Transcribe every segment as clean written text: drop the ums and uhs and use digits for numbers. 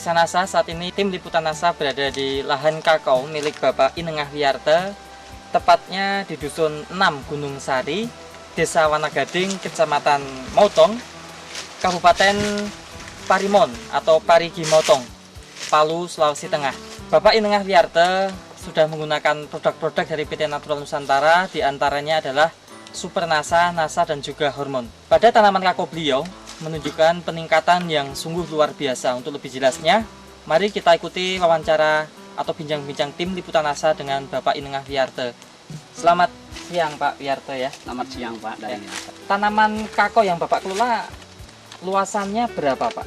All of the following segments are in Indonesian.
pemirsa NASA, saat ini tim liputan NASA berada di lahan kakao milik Bapak Inengah Wiyarte, tepatnya di Dusun 6 Gunung Sari, Desa Wanagading, Kecamatan Mautong, Kabupaten Parimon atau Parigi Motong, Palu, Sulawesi Tengah. Bapak Inengah Wiyarte sudah menggunakan produk-produk dari PT Natural Nusantara, diantaranya adalah Super NASA, NASA, dan juga hormon. Pada tanaman kakao beliau menunjukkan peningkatan yang sungguh luar biasa. Untuk lebih jelasnya, mari kita ikuti wawancara atau bincang-bincang tim liputan NASA dengan Bapak Inengah Wiyarte. Selamat siang Pak Wiyarte ya. Selamat siang Pak. Tanaman kakao yang Bapak kelola luasannya berapa Pak?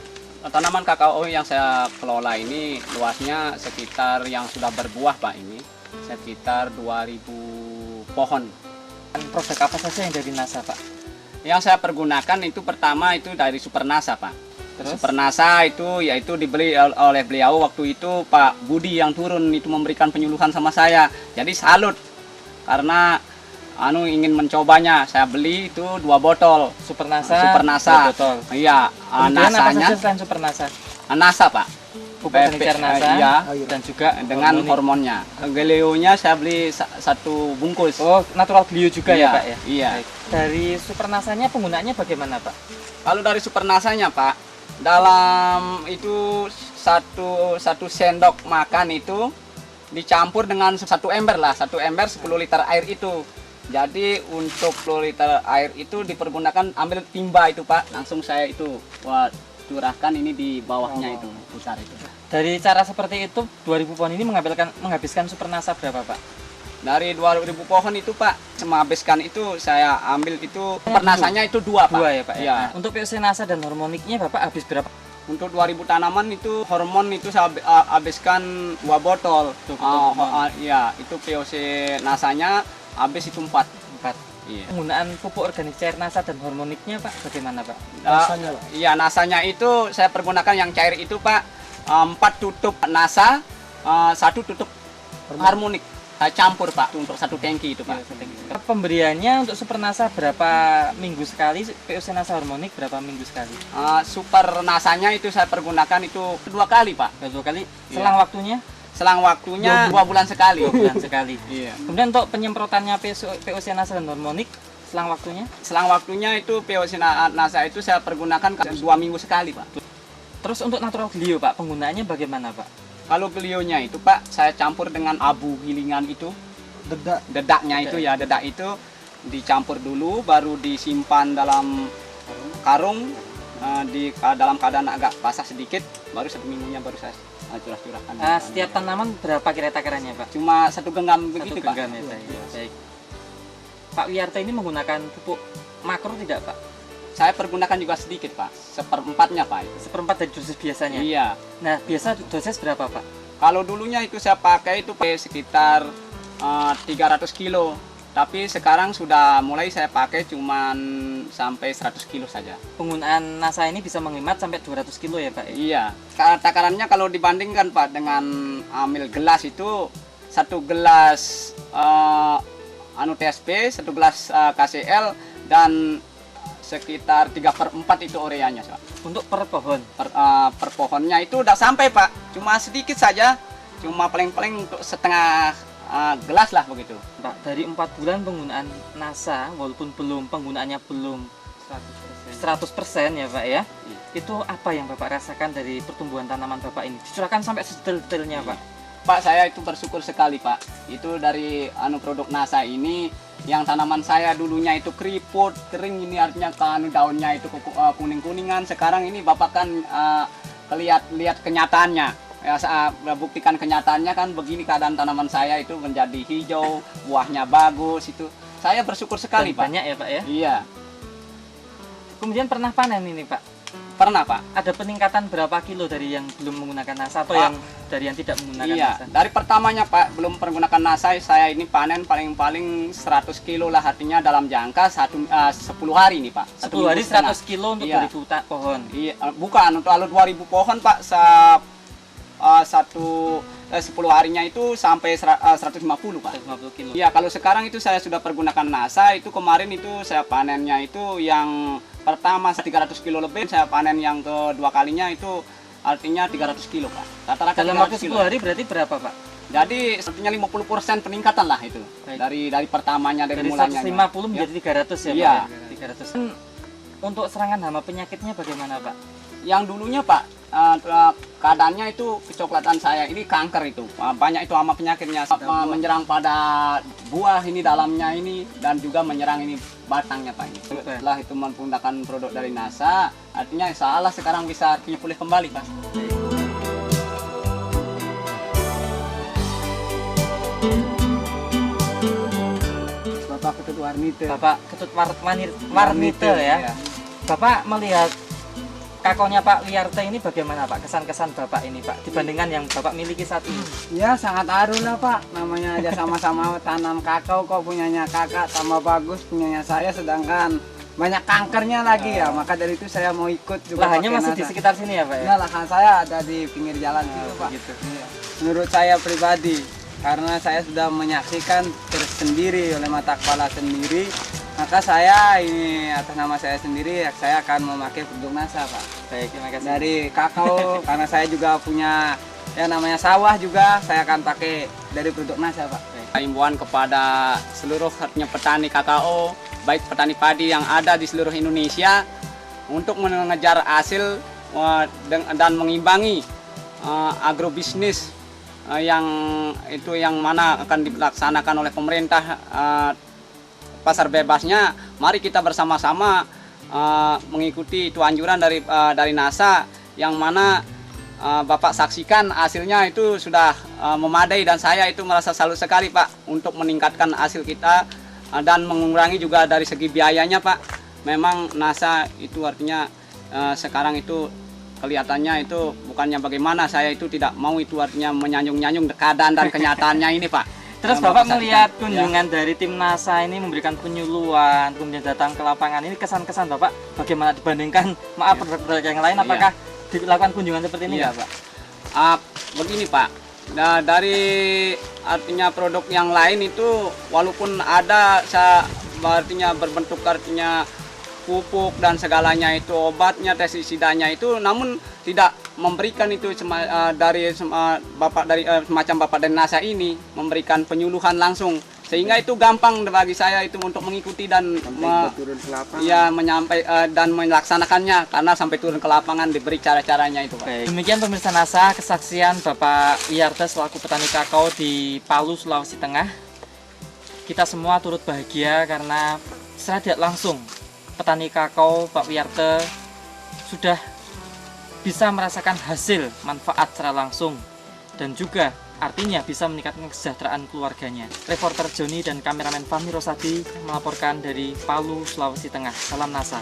Tanaman kakao yang saya kelola ini luasnya sekitar yang sudah berbuah Pak, ini sekitar 2000 pohon. Produk apa saja yang dari NASA Pak? Yang saya pergunakan itu pertama itu dari Super NASA Pak. Terus? Super NASA itu yaitu dibeli oleh beliau waktu itu Pak Budi yang turun itu memberikan penyuluhan sama saya. Jadi salut karena ingin mencobanya. Saya beli itu 2 botol Super NASA. Super NASA. 2 botol. Iya, Kemudian apa NASA-nya saja selain Super NASA? NASA Pak. Pupuk organik NASA, iya, dan juga dengan hormonnya. Geleo-nya saya beli 1 bungkus. Oh, natural glio juga Iya, ya Pak ya? iya. Baik. Dari Super NASA-nya penggunaannya bagaimana Pak? Kalau dari Super NASA-nya Pak, dalam itu satu sendok makan itu dicampur dengan 1 ember lah, 1 ember 10 liter air itu. Jadi untuk 10 liter air itu dipergunakan ambil timba itu Pak, langsung saya itu curahkan ini di bawahnya itu, putar itu. Dari cara seperti itu, 2000 pohon ini menghabiskan Super NASA berapa Pak? Dari 2000 pohon itu Pak, menghabiskan itu saya ambil itu Super NASA-nya itu 2 Pak. 2 ya Pak ya? Iya. Nah, untuk POC NASA dan hormoniknya Bapak habis berapa? Untuk 2000 tanaman itu hormon itu saya habiskan 2 botol. Iya, itu POC NASA-nya habis itu 4. Iya. Penggunaan pupuk organik cair NASA dan hormoniknya Pak bagaimana Pak? NASA-nya iya, NASA-nya itu saya pergunakan yang cair itu Pak, 4 tutup NASA, 1 tutup harmonik. Saya campur Pak untuk 1 tangki itu Pak. Pemberiannya untuk Super NASA berapa minggu sekali? POC NASA hormonik berapa minggu sekali? Super NASA-nya itu saya pergunakan itu 2 kali Pak. 2 kali. Iya. Selang waktunya? Selang waktunya 2 bulan sekali. 2 bulan sekali. Iya. Kemudian untuk penyemprotannya POC NASA dan hormonik selang waktunya? Selang waktunya itu POC NASA itu saya pergunakan 2 minggu sekali Pak. Terus untuk natural glio Pak, penggunaannya bagaimana Pak? Kalau glionya itu Pak, saya campur dengan abu gilingan itu. Dedaknya itu ya, dedak itu dicampur dulu, baru disimpan dalam karung di dalam keadaan agak basah sedikit, baru 1 minggunya baru saya curah-curahkan. Setiap tanaman berapa kira takarannya Pak? Cuma 1 genggam begitu 1 genggam Pak. ya, baik. Pak Wiyarte ini menggunakan pupuk makro tidak Pak? Saya pergunakan juga sedikit Pak, 1/4-nya Pak. 1/4 dari dosis biasanya? Iya. Nah, biasa dosis berapa Pak? Kalau dulunya itu saya pakai itu sekitar 300 kilo. Tapi sekarang sudah mulai saya pakai cuman sampai 100 kilo saja. Penggunaan NASA ini bisa menghemat sampai 200 kilo ya Pak? Iya. Takarannya kalau dibandingkan Pak dengan ambil gelas itu 1 gelas TSP, 1 gelas KCL, dan sekitar 3/4 itu ureanya Pak. Untuk per pohon? Per pohonnya itu udah sampai Pak, cuma sedikit saja, cuma paling-paling untuk setengah gelas lah begitu. Pak, dari 4 bulan penggunaan NASA, walaupun penggunaannya belum 100% ya Pak ya, itu apa yang Bapak rasakan dari pertumbuhan tanaman Bapak ini? Dicurahkan sampai sedetail-detailnya Pak. Pak, saya itu bersyukur sekali Pak, itu dari produk NASA ini, yang tanaman saya dulunya itu keriput, kering, ini artinya daunnya itu kuning-kuningan. Sekarang ini Bapak kan lihat kenyataannya. Ya, saya buktikan kenyataannya kan begini keadaan tanaman saya itu menjadi hijau, buahnya bagus itu. Saya bersyukur sekali Pak. Banyak ya Pak ya? Iya. Kemudian pernah panen ini Pak? Pernah Pak. Ada peningkatan berapa kilo dari yang belum menggunakan NASA atau yang dari yang tidak menggunakan NASA? Dari pertamanya Pak, belum menggunakan NASA, saya ini panen paling-paling 100 kilo lah, artinya dalam jangka 10 hari nih Pak. 10 hari 100 kilo untuk 2000 pohon? Iya, bukan, untuk 2000 pohon Pak, 10 harinya itu sampai 150 Pak. 150 kilo. Iya, kalau sekarang itu saya sudah pergunakan NASA, itu kemarin itu saya panennya itu yang pertama 300 kilo lebih, saya panen yang kedua kalinya itu artinya 300 kilo Pak. Rata-rata Dalam 300 waktu kilo. 10 hari berarti berapa Pak? Jadi artinya 50% peningkatan lah itu. Baik. Dari pertamanya dari Dari mulanya. 150 menjadi 300 ya Iya. Pak? 300. Untuk serangan hama penyakitnya bagaimana Pak? Yang dulunya Pak, keadaannya itu kecoklatan saya ini kanker itu. Banyak itu hama penyakitnya menyerang pada buah ini dalamnya ini dan juga menyerang ini batangnya Pak ini. Setelah itu menggunakan produk dari NASA, artinya salah sekarang bisa artinya pulih kembali Pak. Bapak Ketut Warnite. Bapak Ketut Warnite ya. Iya. Bapak melihat kakonya Pak Wiyarte ini bagaimana Pak? Kesan-kesan Bapak ini Pak dibandingkan yang Bapak miliki saat ini? Ya sangat haru lah Pak, namanya aja sama-sama tanam kakao kok punyanya kakak tambah bagus punyanya saya sedangkan banyak kankernya lagi ya, maka dari itu saya mau ikut juga. Lahannya pakai masih di NASA. sekitar sini ya Pak ya? Ya lahan saya ada di pinggir jalan situ Pak. Begitu. Iya. Menurut saya pribadi, karena saya sudah menyaksikan tersendiri oleh mata kepala sendiri, maka saya ini atas nama saya sendiri saya akan memakai produk NASA Pak. Baik, terima kasih. Dari kakao karena saya juga punya ya namanya sawah juga, saya akan pakai dari produk NASA Pak. Himbauan kepada seluruh artinya petani kakao, baik petani padi yang ada di seluruh Indonesia untuk mengejar hasil dan mengimbangi agrobisnis yang mana akan dilaksanakan oleh pemerintah pasar bebasnya. Mari kita bersama-sama mengikuti itu anjuran dari NASA yang mana Bapak saksikan hasilnya itu sudah memadai dan saya itu merasa salut sekali Pak untuk meningkatkan hasil kita dan mengurangi juga dari segi biayanya Pak. Memang NASA itu artinya sekarang itu kelihatannya itu bukannya bagaimana, saya itu tidak mau itu artinya menyanjung-nyanjung keadaan dan kenyataannya ini Pak. Terus Yang Bapak saksikan. melihat Ya. kunjungan dari tim NASA ini memberikan penyuluhan, kemudian datang ke lapangan ini kesan-kesan Bapak bagaimana dibandingkan maaf produk-produk yang lain? Apakah dilakukan kunjungan seperti ini Iya. nggak Pak? Begini Pak, dari artinya produk yang lain itu walaupun ada artinya berbentuk artinya pupuk dan segalanya itu obatnya pestisidanya itu, namun tidak memberikan itu dari semacam Bapak dari NASA ini memberikan penyuluhan langsung, sehingga itu gampang bagi saya itu untuk mengikuti dan Turun ke lapangan. ya dan melaksanakannya karena sampai turun ke lapangan diberi cara-caranya itu Pak. Baik. Demikian pemirsa NASA, kesaksian Bapak Wiyarte selaku petani kakao di Palu, Sulawesi Tengah. Kita semua turut bahagia karena secara tidak langsung petani kakao Pak Wiyarte sudah bisa merasakan hasil manfaat secara langsung dan juga artinya bisa meningkatkan kesejahteraan keluarganya. Reporter Joni dan kameramen Fahmi Rosadi melaporkan dari Palu, Sulawesi Tengah. Salam NASA.